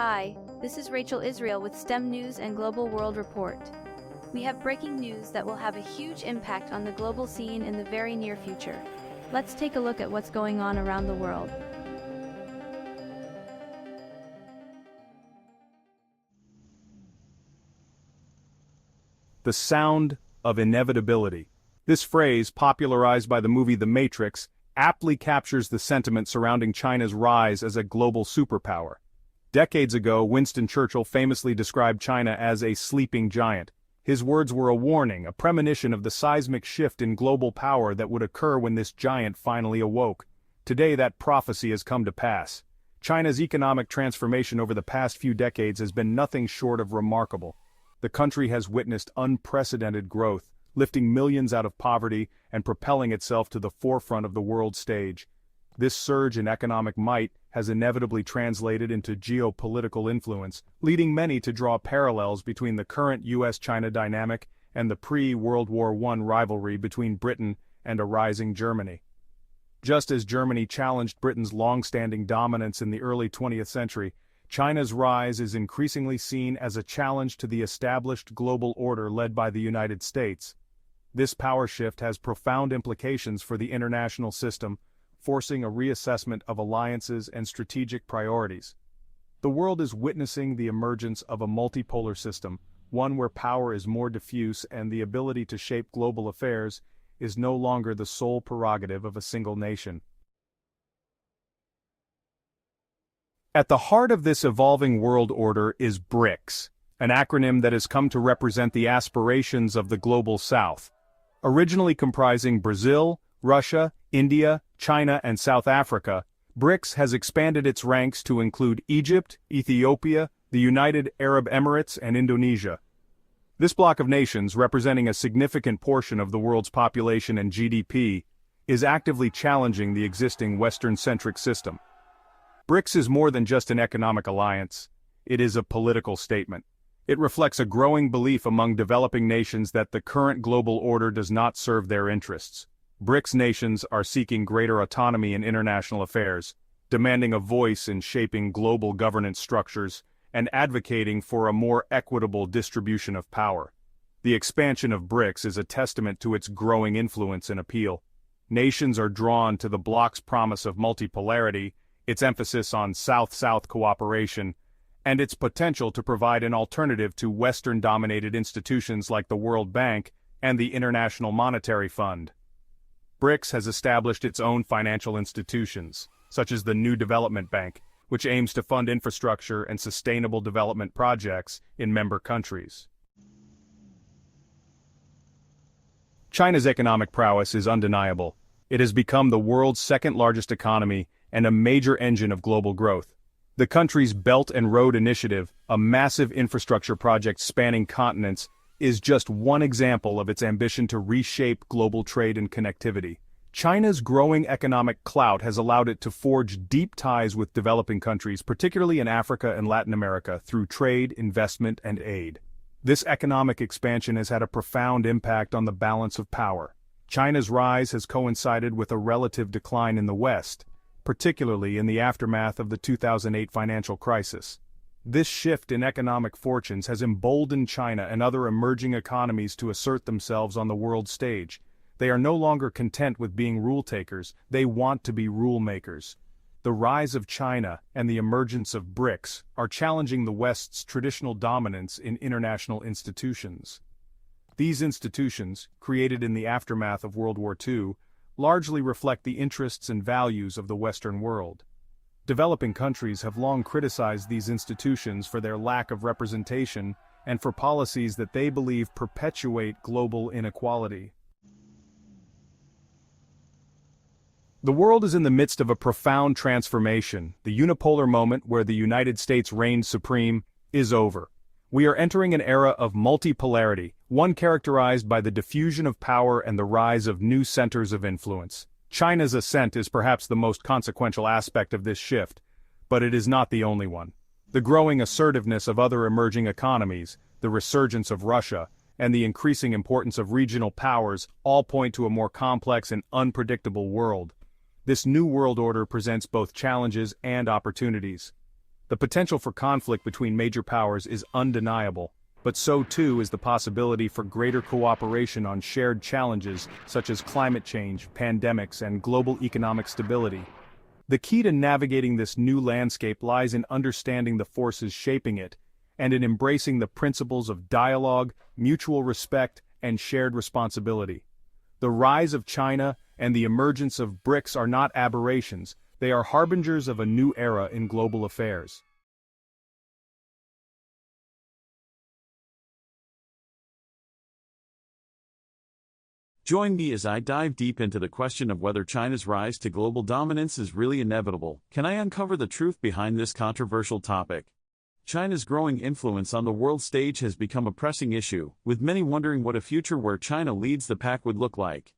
Hi, this is Rachel Israel with STEM News and Global World Report. We have breaking news that will have a huge impact on the global scene in the very near future. Let's take a look at what's going on around the world. The Sound of Inevitability. This phrase, popularized by the movie The Matrix, aptly captures the sentiment surrounding China's rise as a global superpower. Decades ago, Winston Churchill famously described China as a sleeping giant. His words were a warning, a premonition of the seismic shift in global power that would occur when this giant finally awoke. Today, that prophecy has come to pass. China's economic transformation over the past few decades has been nothing short of remarkable. The country has witnessed unprecedented growth, lifting millions out of poverty and propelling itself to the forefront of the world stage. This surge in economic might has inevitably translated into geopolitical influence, leading many to draw parallels between the current US-China dynamic and the pre-World War I rivalry between Britain and a rising Germany. Just as Germany challenged Britain's long-standing dominance in the early 20th century, China's rise is increasingly seen as a challenge to the established global order led by the United States. This power shift has profound implications for the international system, forcing a reassessment of alliances and strategic priorities. The world is witnessing the emergence of a multipolar system, one where power is more diffuse and the ability to shape global affairs is no longer the sole prerogative of a single nation. At the heart of this evolving world order is BRICS, an acronym that has come to represent the aspirations of the global South. Originally comprising Brazil, Russia, India, China, and South Africa, BRICS has expanded its ranks to include Egypt, Ethiopia, the United Arab Emirates, and Indonesia. This bloc of nations, representing a significant portion of the world's population and GDP, is actively challenging the existing Western-centric system. BRICS is more than just an economic alliance. It is a political statement. It reflects a growing belief among developing nations that the current global order does not serve their interests. BRICS nations are seeking greater autonomy in international affairs, demanding a voice in shaping global governance structures, and advocating for a more equitable distribution of power. The expansion of BRICS is a testament to its growing influence and appeal. Nations are drawn to the bloc's promise of multipolarity, its emphasis on South-South cooperation, and its potential to provide an alternative to Western-dominated institutions like the World Bank and the International Monetary Fund. BRICS has established its own financial institutions, such as the New Development Bank, which aims to fund infrastructure and sustainable development projects in member countries. China's economic prowess is undeniable. It has become the world's second-largest economy and a major engine of global growth. The country's Belt and Road Initiative, a massive infrastructure project spanning continents, is just one example of its ambition to reshape global trade and connectivity. China's growing economic clout has allowed it to forge deep ties with developing countries, particularly in Africa and Latin America, through trade, investment, and aid. This economic expansion has had a profound impact on the balance of power. China's rise has coincided with a relative decline in the West, particularly in the aftermath of the 2008 financial crisis. This shift in economic fortunes has emboldened China and other emerging economies to assert themselves on the world stage. They are no longer content with being rule-takers, they want to be rule-makers. The rise of China and the emergence of BRICS are challenging the West's traditional dominance in international institutions. These institutions, created in the aftermath of World War II, largely reflect the interests and values of the Western world. Developing countries have long criticized these institutions for their lack of representation and for policies that they believe perpetuate global inequality. The world is in the midst of a profound transformation. The unipolar moment where the United States reigned supreme is over. We are entering an era of multipolarity, one characterized by the diffusion of power and the rise of new centers of influence. China's ascent is perhaps the most consequential aspect of this shift, but it is not the only one. The growing assertiveness of other emerging economies, the resurgence of Russia, and the increasing importance of regional powers all point to a more complex and unpredictable world. This new world order presents both challenges and opportunities. The potential for conflict between major powers is undeniable, but so too is the possibility for greater cooperation on shared challenges such as climate change, pandemics, and global economic stability. The key to navigating this new landscape lies in understanding the forces shaping it, and in embracing the principles of dialogue, mutual respect, and shared responsibility. The rise of China and the emergence of BRICS are not aberrations, they are harbingers of a new era in global affairs. Join me as I dive deep into the question of whether China's rise to global dominance is really inevitable. Can I uncover the truth behind this controversial topic? China's growing influence on the world stage has become a pressing issue, with many wondering what a future where China leads the pack would look like.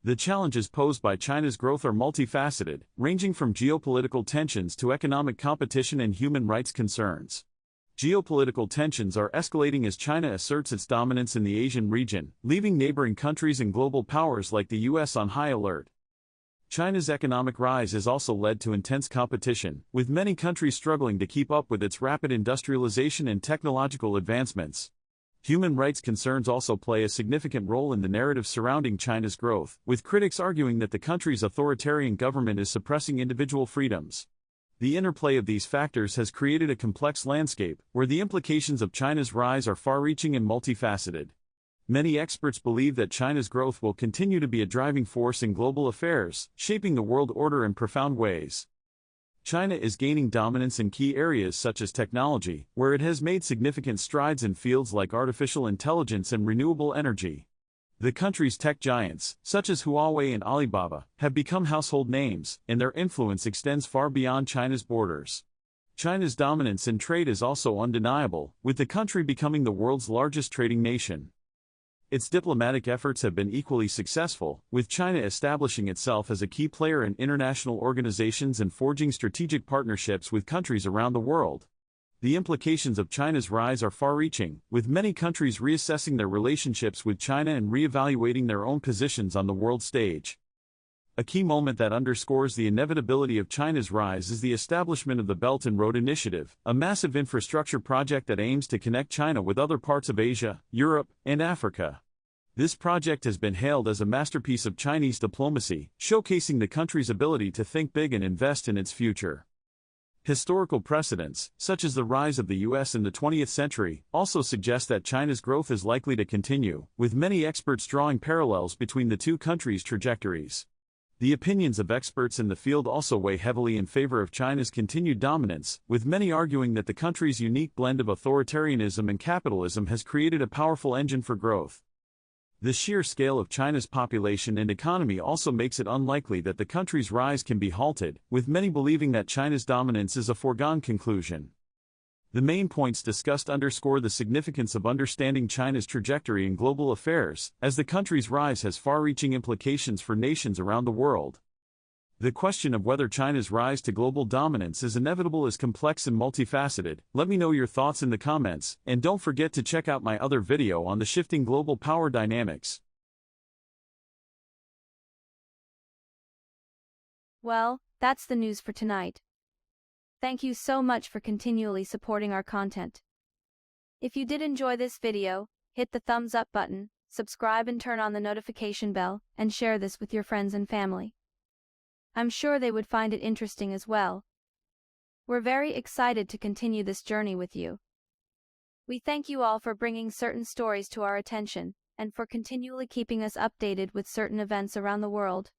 The challenges posed by China's growth are multifaceted, ranging from geopolitical tensions to economic competition and human rights concerns. Geopolitical tensions are escalating as China asserts its dominance in the Asian region, leaving neighboring countries and global powers like the US on high alert. China's economic rise has also led to intense competition, with many countries struggling to keep up with its rapid industrialization and technological advancements. Human rights concerns also play a significant role in the narrative surrounding China's growth, with critics arguing that the country's authoritarian government is suppressing individual freedoms. The interplay of these factors has created a complex landscape, where the implications of China's rise are far-reaching and multifaceted. Many experts believe that China's growth will continue to be a driving force in global affairs, shaping the world order in profound ways. China is gaining dominance in key areas such as technology, where it has made significant strides in fields like artificial intelligence and renewable energy. The country's tech giants, such as Huawei and Alibaba, have become household names, and their influence extends far beyond China's borders. China's dominance in trade is also undeniable, with the country becoming the world's largest trading nation. Its diplomatic efforts have been equally successful, with China establishing itself as a key player in international organizations and forging strategic partnerships with countries around the world. The implications of China's rise are far-reaching, with many countries reassessing their relationships with China and re-evaluating their own positions on the world stage. A key moment that underscores the inevitability of China's rise is the establishment of the Belt and Road Initiative, a massive infrastructure project that aims to connect China with other parts of Asia, Europe, and Africa. This project has been hailed as a masterpiece of Chinese diplomacy, showcasing the country's ability to think big and invest in its future. Historical precedents, such as the rise of the US in the 20th century, also suggest that China's growth is likely to continue, with many experts drawing parallels between the two countries' trajectories. The opinions of experts in the field also weigh heavily in favor of China's continued dominance, with many arguing that the country's unique blend of authoritarianism and capitalism has created a powerful engine for growth. The sheer scale of China's population and economy also makes it unlikely that the country's rise can be halted, with many believing that China's dominance is a foregone conclusion. The main points discussed underscore the significance of understanding China's trajectory in global affairs, as the country's rise has far-reaching implications for nations around the world. The question of whether China's rise to global dominance is inevitable is complex and multifaceted. Let me know your thoughts in the comments, and don't forget to check out my other video on the shifting global power dynamics. Well, that's the news for tonight. Thank you so much for continually supporting our content. If you did enjoy this video, hit the thumbs up button, subscribe and turn on the notification bell, and share this with your friends and family. I'm sure they would find it interesting as well. We're very excited to continue this journey with you. We thank you all for bringing certain stories to our attention, and for continually keeping us updated with certain events around the world.